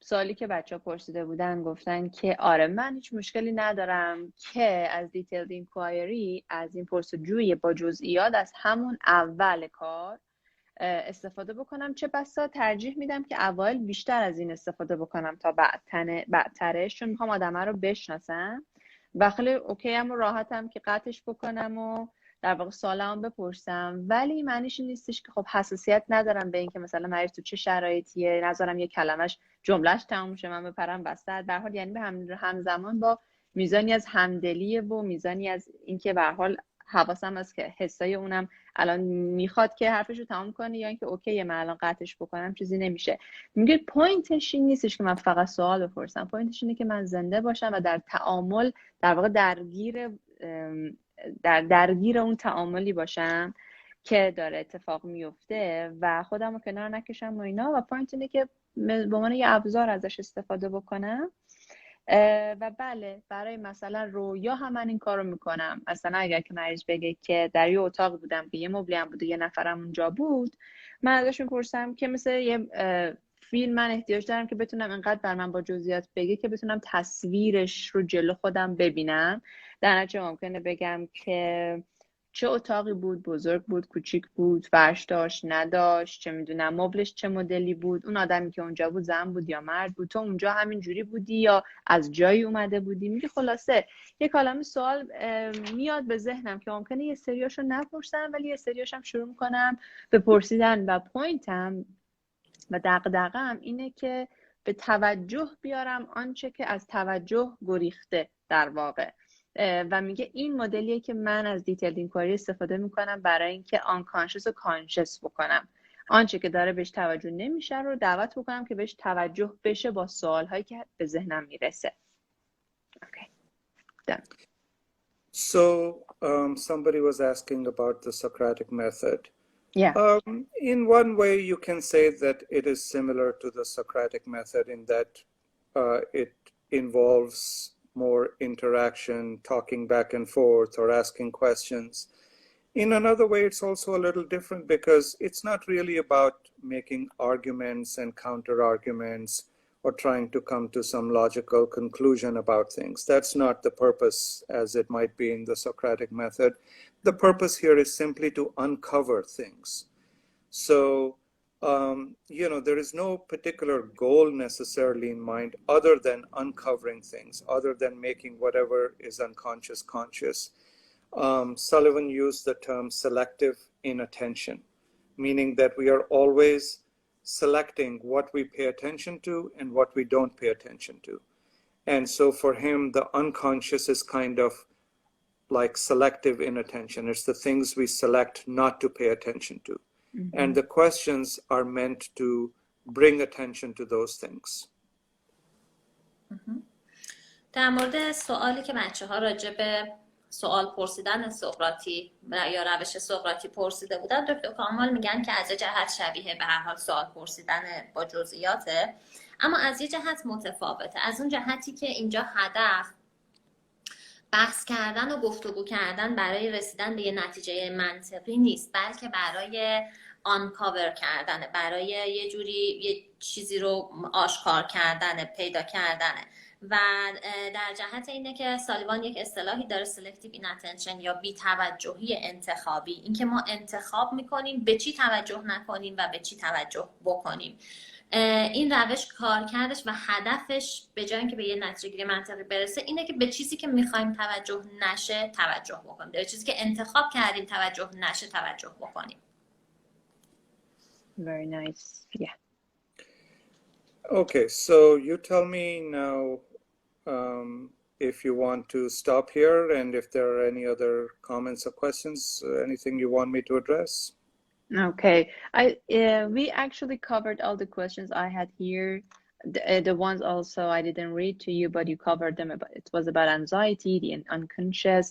سوالی که بچه ها پرسیده بودن گفتن که آره من هیچ مشکلی ندارم که از دیتیلد اینکوایری، از این پرسجویی با جزئیات از همون اول کار استفاده بکنم، چه بسا ترجیح میدم که اوایل بیشتر از این استفاده بکنم تا بعدترش، چون میخوام آدمه رو بشناسم و خیلی اوکی هم و راحتم که قطعش بکنم و در واقع سوالم بپرسم. ولی معنیش این نیستش که خب حساسیت ندارم به این که مثلا مریض تو چه شرایطیه، نذارم یه کلمش جملهش تموم شه من بپرم وسط. به هر حال یعنی به همزمان با میزانی از همدلی و میزانی از اینکه به هر حال حواسم هست که حسای اونم الان میخواد که حرفشو تمام کنه یا اینکه اوکی من الان قطعش بکنم چیزی نمیشه. میگه پوینتش این نیستش که من فقط سوال بپرسم، پوینتش اینه که من زنده باشم و در تعامل در واقع درگیر اون تعاملی باشم که داره اتفاق میفته و خودم رو کنار نکشم و اینا. و پوینت اینه که به عنوان یه ابزار ازش استفاده بکنم. و بله برای مثلا رویا هم من این کارو میکنم. مثلا اگر که مریض بگه که در یه اتاق بودم که یه مبلی هم بوده یه نفرم اونجا بود، من ازش میپرسم که مثل یه فیلم من احتیاج دارم که بتونم انقدر بر من با جزئیات بگه که بتونم تصویرش رو جلو خودم ببینم. در نتیجه ممکنه بگم که چه اتاقی بود، بزرگ بود، کوچیک بود، فرش داشت، نداشت، چه میدونم مبلش چه مدلی بود، اون آدمی که اونجا بود زن بود یا مرد بود، تو اونجا همین جوری بودی یا از جایی اومده بودی. میگه خلاصه یه کلمه سوال میاد به ذهنم که ممکنه یه سریاشو نپرسم ولی یه سریاشم شروع میکنم به پرسیدن. و پوینتم و دغدغه‌ام اینه که به توجه بیارم آنچه که از توجه گریخته در واقع. و میگه این مدلیه که من از دیتیل اینکواری استفاده میکنم برای اینکه آنکانشس و کانشس بکنم. آنچه که داره بهش توجه نمیشه رو دعوت بکنم که بهش توجه بشه با سوالهایی که به ذهنم میرسه. Okay. Done. So somebody was asking about the Socratic method. Yeah. In one way, you can say that it is similar to the Socratic method in that it involves more interaction, talking back and forth, or asking questions. In another way, it's also a little different because it's not really about making arguments and counter-arguments or trying to come to some logical conclusion about things. That's not the purpose as it might be in the Socratic method. The purpose here is simply to uncover things. So there is no particular goal necessarily in mind other than uncovering things, other than making whatever is unconscious conscious. Sullivan used the term selective inattention, meaning that we are always selecting what we pay attention to and what we don't pay attention to. And so for him, the unconscious is kind of like selective inattention. It's the things we select not to pay attention to. Mm-hmm. And the questions are meant to bring attention to those things. Mm-hmm. در مورد سوالی که بچه‌ها راجع به سوال پرسیدن سقراطی یا روش سقراطی پرسیده بودن، دکتر کانوال میگن که از یه جهت شبیه به هر حال سوال پرسیدن با جزییاته، اما از یه جهت متفاوته. از اون جهتی که اینجا هدف بحث کردن و گفتگو کردن برای رسیدن به یه نتیجه منطقی نیست، بلکه برای آنکاور کردنه، برای یه جوری یه چیزی رو آشکار کردنه، پیدا کردنه. و در جهت اینه که سالیوان یک اصطلاحی داره، سلکتیو ایناتنشن یا بی‌توجهی انتخابی، اینکه ما انتخاب میکنیم به چی توجه نکنیم و به چی توجه بکنیم. این روش کارکردش و هدفش به جای اینکه به یه نتیجه منطقی برسه اینه که به چیزی که میخوایم توجه نشه توجه بکنیم، به چیزی که انتخاب کردیم توجه نشه توجه بکنیم. Very nice. Yeah. Okay, so you tell me now if you want to stop here and if there are any other comments or questions, anything you want me to address. Okay, we actually covered all the questions I had here. The ones also I didn't read to you, but you covered them. It was about anxiety, the unconscious.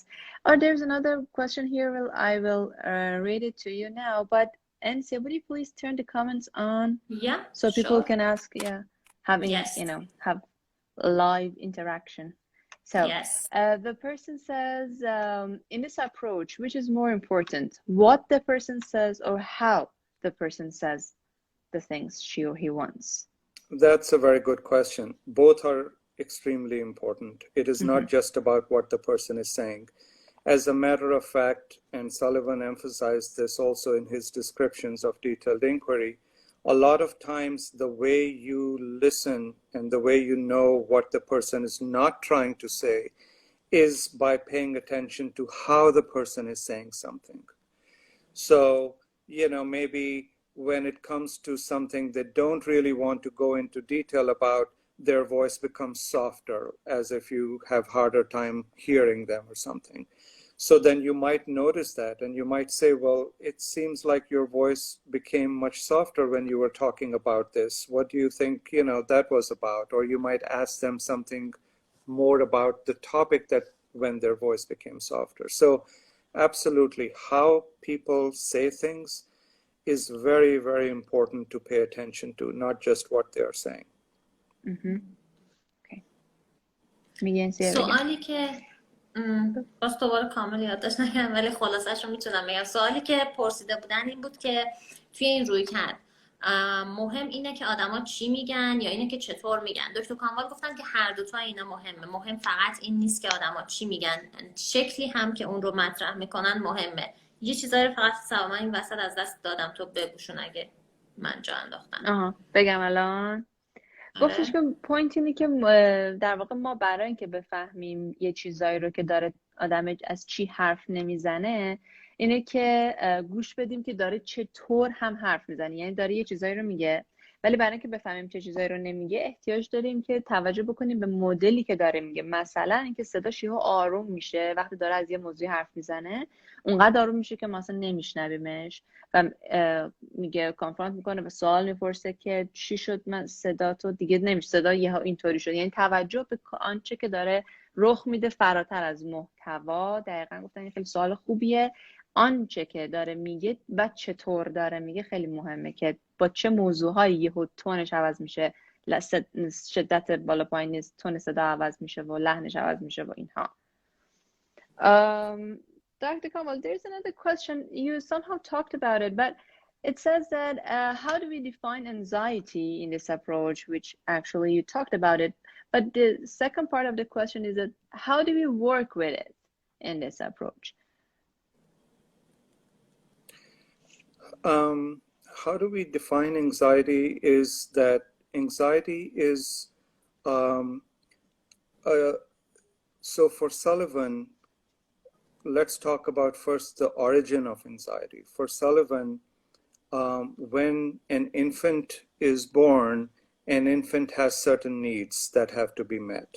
Oh, there's another question here. I will read it to you now. But Ensiye, would you please turn the comments on? Yeah, so people sure. can ask. Yeah, having yes. Have live interaction. So yes. The person says, in this approach, which is more important, what the person says or how the person says the things she or he wants? That's a very good question. Both are extremely important. It is not just about what the person is saying. As a matter of fact, and Sullivan emphasized this also in his descriptions of detailed inquiry, a lot of times the way you listen and the way you know what the person is not trying to say is by paying attention to how the person is saying something. So, maybe when it comes to something they don't really want to go into detail about, their voice becomes softer, as if you have harder time hearing them or something. So then you might notice that and you might say, well, it seems like your voice became much softer when you were talking about this. What do you think, that was about? Or you might ask them something more about the topic that when their voice became softer. So absolutely, how people say things is very, very important to pay attention to, not just what they are saying. Okay. سوالی که باز دوباره کامل یادداشت نکردم ولی خلاصش رو میتونم بگم. سوالی که پرسیده بودن این بود که توی این رویکرد مهم اینه که آدما چی میگن یا اینه که چطور میگن. دکتر کانوال گفتن که هر دو تا اینا مهمه. مهم فقط این نیست که آدما چی میگن، شکلی هم که اون رو مطرح میکنن مهمه. یه چیزایی رو فقط سلام این وسط از دست دادم، تو بگوشون اگه من جا انداختم. بگم الان. گفتش که پوینت اینه که در واقع ما برای اینکه بفهمیم یه چیزایی رو که داره آدم از چی حرف نمیزنه اینه که گوش بدیم که داره چطور هم حرف میزنه. یعنی داره یه چیزایی رو میگه ولی برای اینکه بفهمیم چه چیزایی رو نمیگه احتیاج داریم که توجه بکنیم به مدلی که داره میگه. مثلا اینکه صداش یهو آروم میشه وقتی داره از یه موضوعی حرف میزنه، اونقدر آروم میشه که مثلا نمیشنویمش و میگه کانفرانت میکنه و سوال میپرسه که چی شد من صداتو دیگه نمیشه، صدا یهو اینطوری شد. یعنی توجه به آنچه که داره رخ میده فراتر از محتوا. دقیقاً گفتن خیلی سوال خوبیه. آنچه که داره میگه و چطور داره میگه خیلی مهمه که با چه موضوعهایی یهو تونش عوض میشه، شدت بالا پایین نیست، تون صدا عوض میشه و لحنش عوض میشه و اینها. Dr. Kamal, there's another question. You somehow talked about it, but it says that how do we define anxiety in this approach, which actually you talked about it, but the second part of the question is that how do we work with it in this approach? how do we define anxiety is that anxiety is, so for Sullivan, let's talk about first the origin of anxiety. For Sullivan, when an infant is born, an infant has certain needs that have to be met.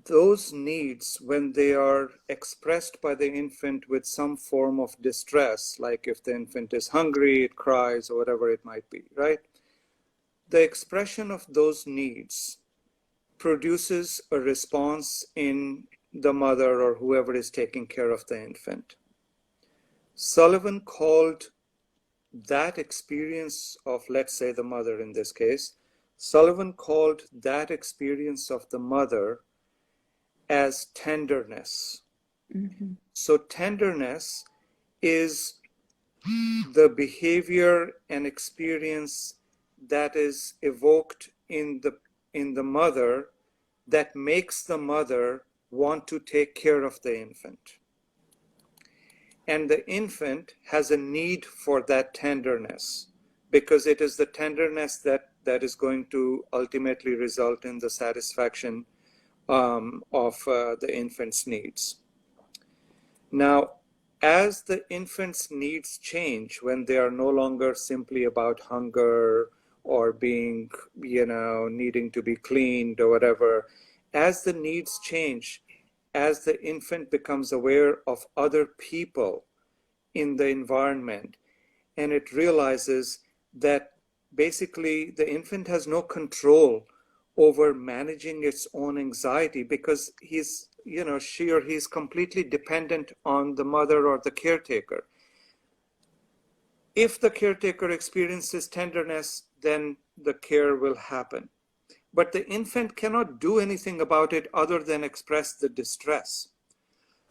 Those needs, when they are expressed by the infant with some form of distress, like if the infant is hungry, it cries, or whatever it might be, right? The expression of those needs produces a response in the mother or whoever is taking care of the infant. Sullivan called that experience of, let's say, the mother in this case, Sullivan called that experience of the mother as tenderness. Mm-hmm. So tenderness is the behavior and experience that is evoked in the mother that makes the mother want to take care of the infant. And the infant has a need for that tenderness because it is the tenderness that is going to ultimately result in the satisfaction of the infant's needs. Now, as the infant's needs change, when they are no longer simply about hunger or being, needing to be cleaned or whatever, as the needs change, as the infant becomes aware of other people in the environment, and it realizes that basically the infant has no control over managing its own anxiety because he's, she or he's completely dependent on the mother or the caretaker. If the caretaker experiences tenderness, then the care will happen. But the infant cannot do anything about it other than express the distress.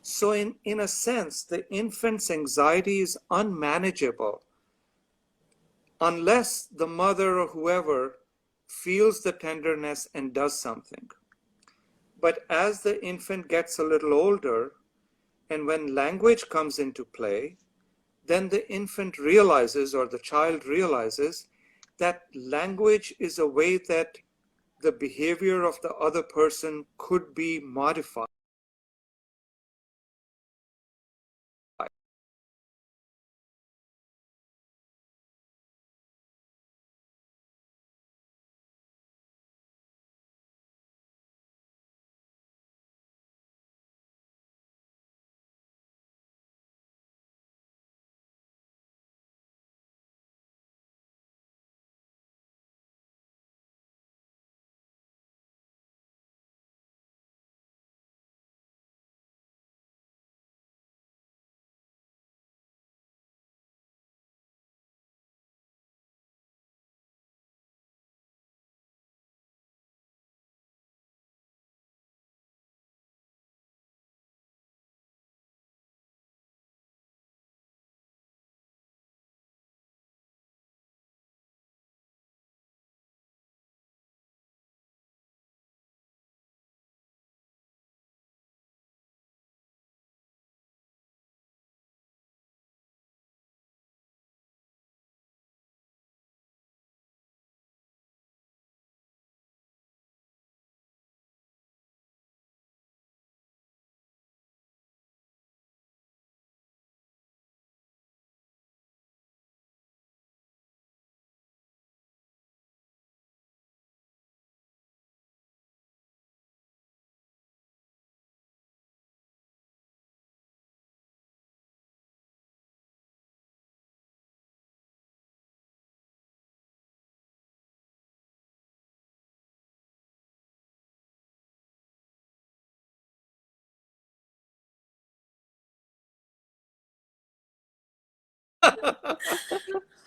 So in a sense, the infant's anxiety is unmanageable unless the mother or whoever feels the tenderness and does something. But as the infant gets a little older, and when language comes into play, then the infant realizes, or the child realizes, that language is a way that the behavior of the other person could be modified.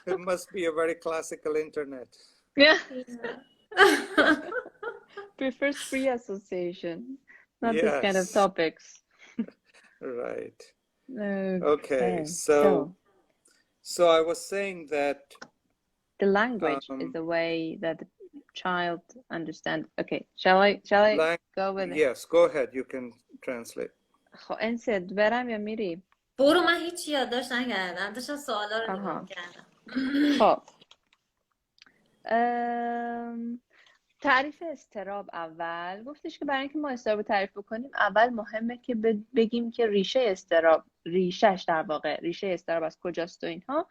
It must be a very classical internet. Yeah. Prefers free association, not this kind of topics. Right. Okay. So I was saying that the language is the way that the child understands. Okay, shall I go with it? Yes, go ahead. You can translate. انسیه برم یا میری؟ برو، من هیچی یادداشت نکردم، داشتم سوالا رو نگاه می‌کردم. خب تعریف اضطراب اول گفتش که برای اینکه ما اضطراب رو تعریف بکنیم اول مهمه که بگیم که ریشه اضطراب، ریشه اضطراب از کجاست و اینها.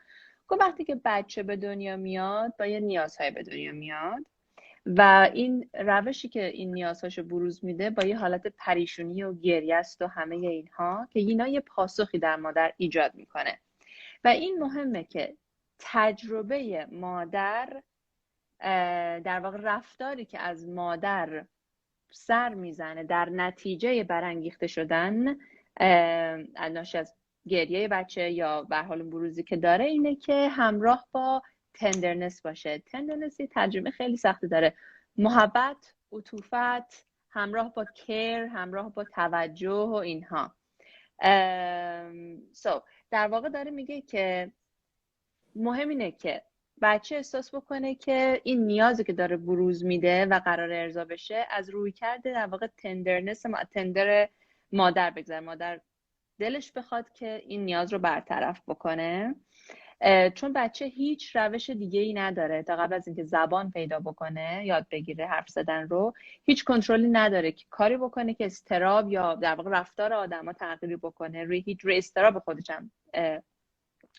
گفت وقتی که بچه به دنیا میاد با یه نیازهای به دنیا میاد و این روشی که این نیازهاشو بروز میده با یه حالت پریشونی و گریه است و همه اینها که اینا یه پاسخی در مادر ایجاد میکنه و این مهمه که تجربه مادر در واقع رفتاری که از مادر سر میزنه در نتیجه برانگیخته شدن ناشی از گریه بچه یا به حال بروزی که داره اینه که همراه با تندرنس باشه. تندرنس یه ترجمه خیلی سختی داره، محبت، عطوفت، همراه با کیر، همراه با توجه و اینها. در واقع داره میگه که مهم اینه که بچه احساس بکنه که این نیازی که داره بروز میده و قرار ارضا بشه از رویکرد در واقع تندر مادر بگذره، مادر دلش بخواد که این نیاز رو برطرف بکنه، چون بچه هیچ روش دیگه ای نداره تا قبل از اینکه زبان پیدا بکنه، یاد بگیره حرف زدن رو، هیچ کنترلی نداره که کاری بکنه که اضطراب یا در واقع رفتار آدما تغییری بکنه. روی اضطراب خودش هم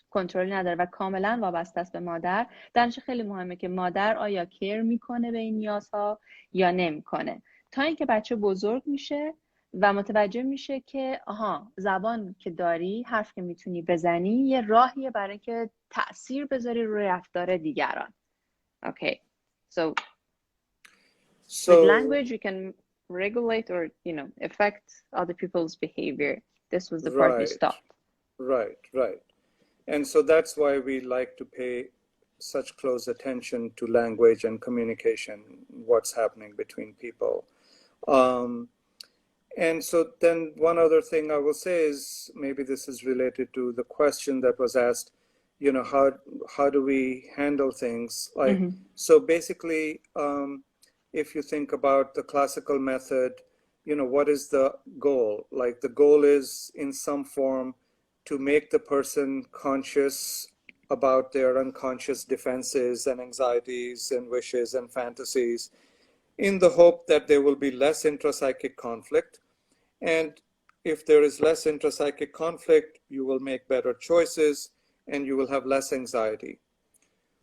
کنترلی نداره و کاملا وابسته است به مادر. درش خیلی مهمه که مادر آیا کیر میکنه به این نیازها یا نمیکنه، تا اینکه بچه بزرگ میشه و متوجه میشه که آها، زبان که داری، حرف که میتونی بزنی، یه راهیه برای اینکه تأثیر بذاری روی رفتار دیگران. Okay, so with language you can regulate or affect other people's behavior. This was the part we stopped. Right. And so that's why we like to pay such close attention to language and communication, what's happening between people. And so then one other thing I will say is, maybe this is related to the question that was asked, how do we handle things? Like, so basically, if you think about the classical method, what is the goal? Like, the goal is in some form to make the person conscious about their unconscious defenses and anxieties and wishes and fantasies, in the hope that there will be less intrapsychic conflict. And if there is less intrapsychic conflict, you will make better choices and you will have less anxiety.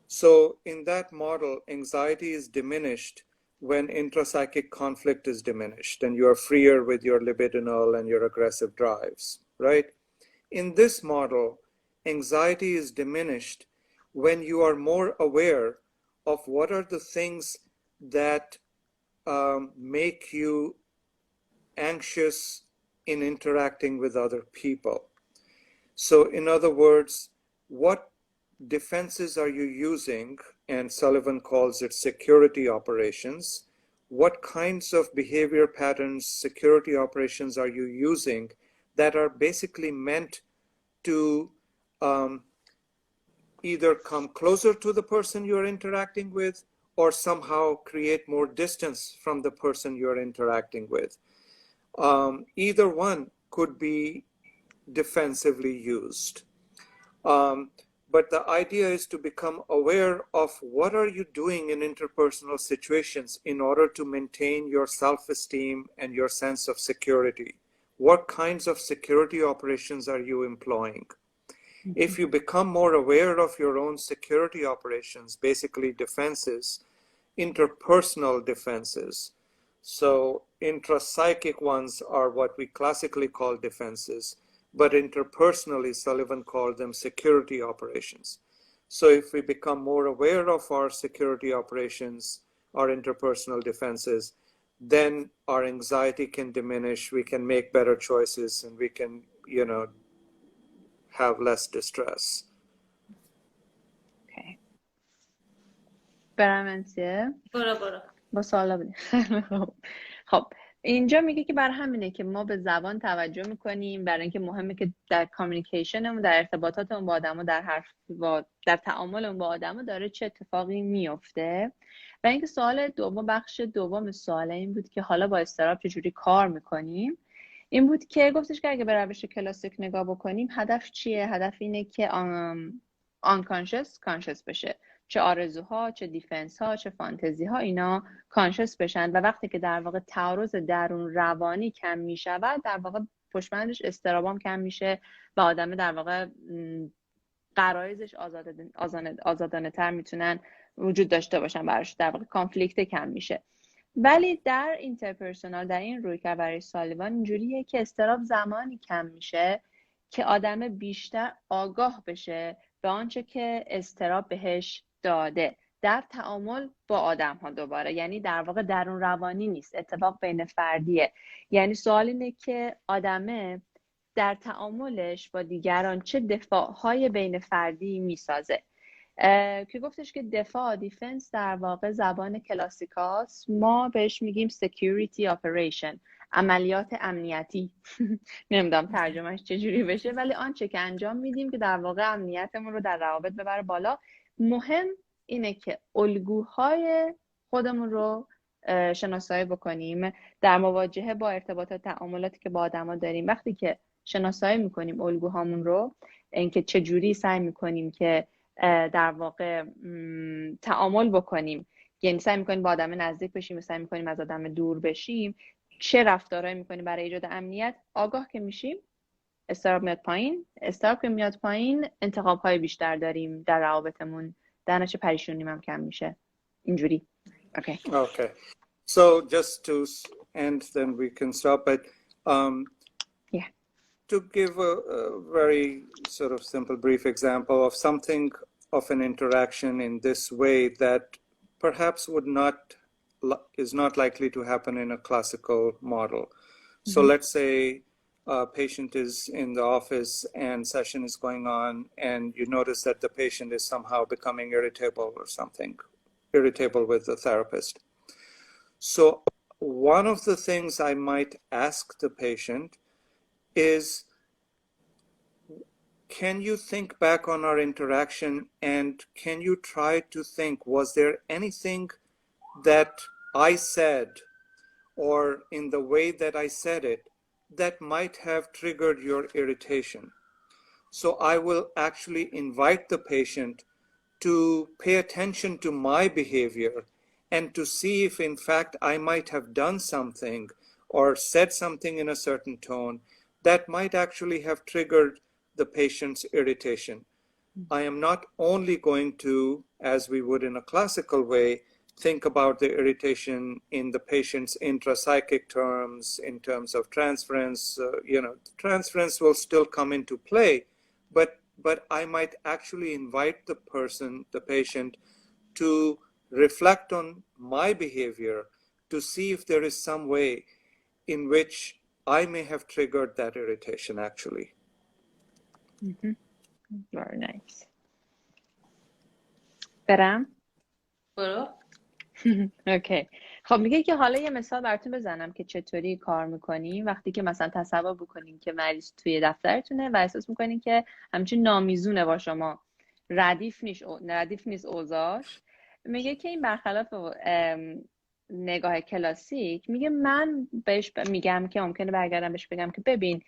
So in that model, anxiety is diminished when intrapsychic conflict is diminished and you are freer with your libidinal and your aggressive drives, right? In this model, anxiety is diminished when you are more aware of what are the things that make you anxious in interacting with other people. So in other words, what defenses are you using? And Sullivan calls it security operations. What kinds of behavior patterns, security operations are you using that are basically meant to either come closer to the person you're interacting with or somehow create more distance from the person you're interacting with. Either one could be defensively used. But the idea is to become aware of what are you doing in interpersonal situations in order to maintain your self-esteem and your sense of security. What kinds of security operations are you employing? If you become more aware of your own security operations, basically defenses, interpersonal defenses. So intrapsychic ones are what we classically call defenses, but interpersonally, Sullivan called them security operations. So if we become more aware of our security operations, our interpersonal defenses, then our anxiety can diminish, we can make better choices, and we can, have less distress. Okay. برم انسیه؟ برو. با سوالا بدیم. خب اینجا میگه که بر همینه که ما به زبان توجه میکنیم، برای اینکه مهمه که در کامیونیکیشنمون، در ارتباطاتمون با آدما، در تعاملمون با آدما داره چه اتفاقی میفته. و اینکه بخش دوم سوال این بود که حالا با اضطراب چجوری کار میکنیم. این بود که گفتش که اگه به روش کلاسیک نگاه بکنیم هدف چیه؟ هدف اینه که unconscious کانشس بشه، چه آرزوها، چه دیفنس ها، چه فانتزی ها، اینا کانشس بشن و وقتی که در واقع تعارض درون روانی کم میشود در واقع پشتبندش اضطرابام کم میشه و آدم در واقع غرایزش آزادانه تر میتونن وجود داشته باشن براش، در واقع کانفلیکت کم میشه. ولی در اینترپرسونال، در این رویکرد برای سالیوان اینجوریه که اضطراب زمانی کم میشه که آدم بیشتر آگاه بشه به آنچه که اضطراب بهش داده در تعامل با آدم ها. دوباره یعنی در واقع درون روانی نیست، اتفاق بین فردیه. یعنی سوال اینه که آدمه در تعاملش با دیگران چه دفاعهای بین فردی میسازه. که گفتش که دفاع، دیفنس در واقع زبان کلاسیکاست، ما بهش میگیم security operation، عملیات امنیتی. نمیدونم ترجمهش چجوری بشه، ولی آنچه که انجام میدیم که در واقع امنیتمون رو در روابط ببره بالا. مهم اینه که الگوهای خودمون رو شناسایی بکنیم در مواجهه با ارتباطات تعاملاتی که با آدما داریم. وقتی که شناسایی میکنیم الگوهامون رو، اینکه چجوری سعی میکنیم که در واقع تعامل بکنیم، یعنی سعی میکنیم با آدم نزدیک بشیم، سعی میکنیم از آدم دور بشیم، چه رفتارهایی میکنیم برای ایجاد امنیت، آگاه که میشیم اضطراب میاد پایین. اضطراب که میاد پایین انتخاب‌های بیشتر داریم در روابطمون، در نتیجه پریشونیم هم کم میشه. اینجوری. Okay. Okay. So just to end, then we can stop. But Yeah. to give a very sort of simple, brief example of something of an interaction in this way that perhaps is not likely to happen in a classical model. So let's say a patient is in the office and session is going on, and you notice that the patient is somehow becoming irritable or something, irritable with the therapist. So one of the things I might ask the patient is, can you think back on our interaction and can you try to think, was there anything that I said or in the way that I said it that might have triggered your irritation? So I will actually invite the patient to pay attention to my behavior and to see if in fact I might have done something or said something in a certain tone that might actually have triggered the patient's irritation. I am not only going to, as we would in a classical way, think about the irritation in the patient's intrapsychic terms, in terms of transference. Transference will still come into play, but I might actually invite the person, the patient, to reflect on my behavior to see if there is some way in which I may have triggered that irritation actually. Very nice. برم؟ برو. اوکی. خب میگه که حالا یه مثال براتون بزنم که چطوری کار میکنیم وقتی که مثلا تصور بکنیم که مریض توی دفترتونه و احساس میکنین که همچین نامیزونه با شما، ردیف نیست اوضاعش. میگه که این برخلاف نگاه کلاسیک، میگه من بهش میگم که ممکنه برگردم بهش بگم که ببین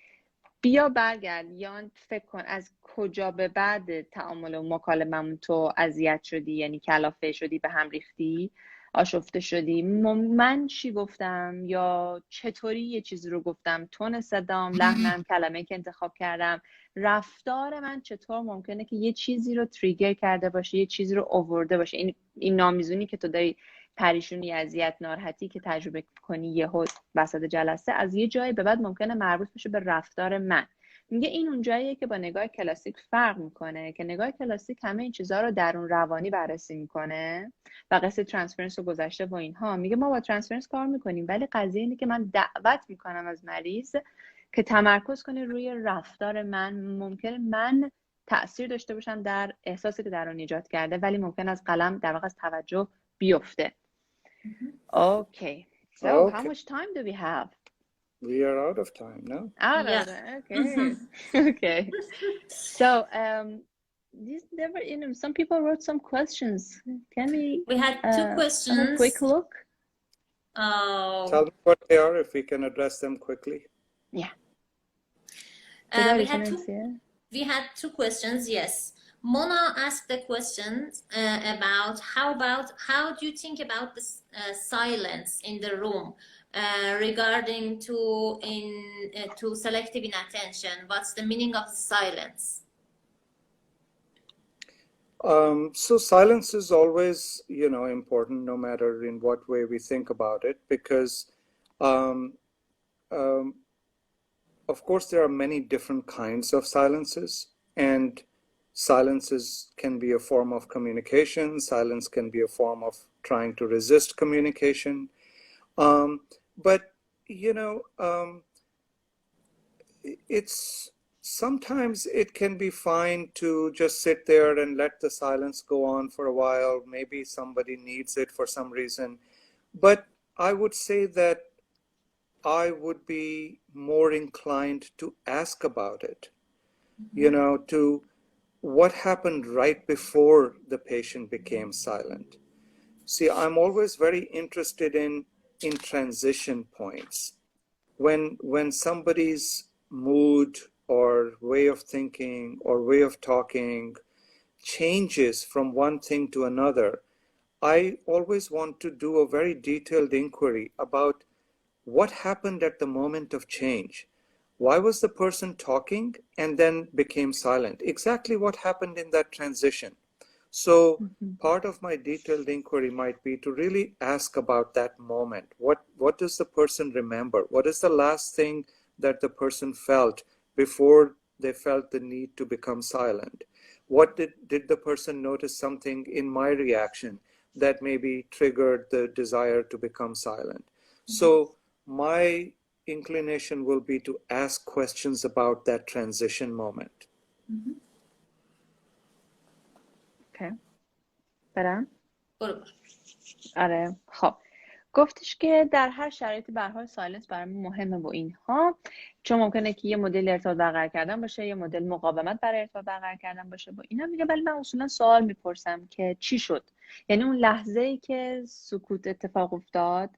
بیا برگرد یا فکر کن از کجا به بعد تعامل و مکالممون تو اذیت شدی، یعنی کلافه شدی، به هم ریختی، آشفته شدی، من چی گفتم یا چطوری یه چیزی رو گفتم، تون صدام، لحنم، کلمه که انتخاب کردم، رفتار من چطور ممکنه که یه چیزی رو تریگر کرده باشه، یه چیزی رو آورده باشه. این نامیزونی که تو داری، پریشونی، اذیت، ناراحتی که تجربه کنی یهو وسط جلسه، از یه جایی به بعد ممکنه مربوط بشه به رفتار من. میگه این اون جاییه که با نگاه کلاسیک فرق میکنه، که نگاه کلاسیک همه این چیزها رو درون روانی بررسی میکنه و قصه ترانسفرنس و گذشته و اینها. میگه ما با ترانسفرنس کار میکنیم، ولی قضیه اینه که من دعوت میکنم از مریض که تمرکز کنه روی رفتار من. ممکنه من تأثیر داشته باشم در احساسی که درون ایجاد کرده، ولی ممکن از قلم در واقع از توجه بیفته. Okay. So how much time do we have? We are out of time now. Okay. Okay. So some people wrote some questions. Can we had two questions. Have a quick look. Tell me what they are if we can address them quickly. Yeah. We had two questions, yes. Mona asked the questions about how do you think about the silence in the room regarding to selective inattention? What's the meaning of silence? So silence is always, important, no matter in what way we think about it, because of course there are many different kinds of silences, and silences can be a form of communication. Silence can be a form of trying to resist communication. But it's sometimes it can be fine to just sit there and let the silence go on for a while. Maybe somebody needs it for some reason. But I would say that I would be more inclined to ask about it, to what happened right before the patient became silent. See, I'm always very interested in transition points. When somebody's mood or way of thinking or way of talking changes from one thing to another, I always want to do a very detailed inquiry about what happened at the moment of change. Why was the person talking and then became silent? Exactly what happened in that transition. So part of my detailed inquiry might be to really ask about that moment. What does the person remember? What is the last thing that the person felt before they felt the need to become silent? What did the person notice something in my reaction that maybe triggered the desire to become silent? So my inclination will be to ask questions about that transition moment. Okay. برم؟ برو. آره خب گفتش که در هر شرایطی به هر حال سایلنس برای من مهمه و اینها، چون ممکنه که یه مدل ارتباط برقرار کردن باشه، یه مدل مقاومت برای ارتباط برقرار کردن باشه با اینا. میگه ولی من اصولا سوال میپرسم که چی شد، یعنی اون لحظه‌ای که سکوت اتفاق افتاد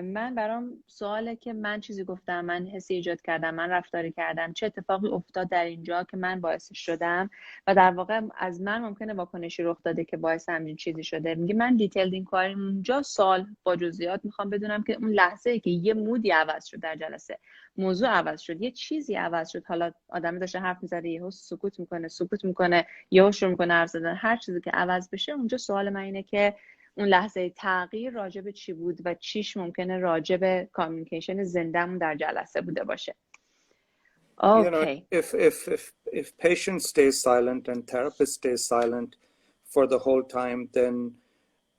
من برام سواله که من چیزی گفتم، من حسی ایجاد کردم، من رفتاری کردم، چه اتفاقی افتاد در اینجا که من باعث شدم و در واقع از من ممکنه واکنشی رخ داده که باعث همین چیزی شده. میگه من دیتیل اینکواری اونجا سوال با جزئیات میخوام بدونم که اون لحظه‌ای که یه مودی عوض شد در جلسه، موضوع عوض شد، یه چیزی عوض شد، حالا آدم داشته حرف می‌زده یهو سکوت میکنه یهو شروع میکنه حرف زدن، هر چیزی که عوض بشه اونجا سوال من اینه که اون لحظه تغییر راجع به چی بود و چیش ممکنه راجع به کامیونیکیشن زنده‌مون در جلسه بوده باشه. Okay. If patient stays silent and therapist stays silent for the whole time, then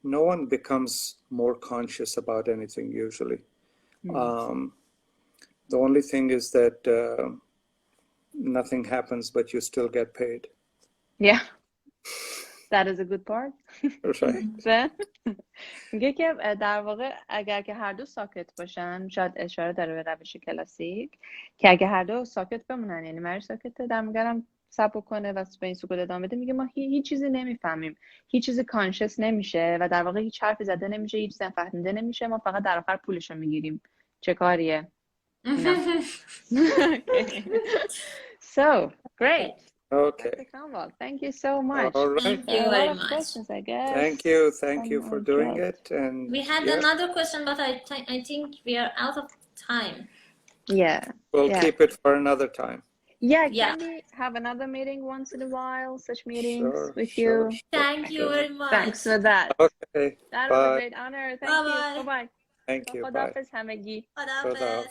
no one becomes more conscious about anything usually. The only thing is that nothing happens, but you still get paid. Yeah. That is a good part. Right. میگه که در واقع اگر که هر دو ساکت باشن، شاید اشاره داره به روش کلاسیک که اگه هر دو ساکت بمونن، یعنی مریض ساکته، درمانگرم صبر کنه و به این سکوت ادامه بده، میگه ما هیچ چیزی نمیفهمیم، هیچ چیزی کانشس نمیشه و در واقع هیچ حرفی زده نمیشه، هیچ چیزی فهمیده نمیشه، ما فقط در آخر پولشو میگیریم. چه کاریه؟ So, great. Okay. Dr. Khanwal, thank you so much. All right. Thank you very much. Questions, I guess. Thank you for doing it. And we had another question, but I think we are out of time. Yeah. We'll keep it for another time. Yeah, can we have another meeting once in a while, such meetings with you? Thank you very much. Thanks for that. Okay. That was a great honor. Thank you. Bye-bye. Bye-bye. Thank you. Bye. خداحافظ همگی. خداحافظ.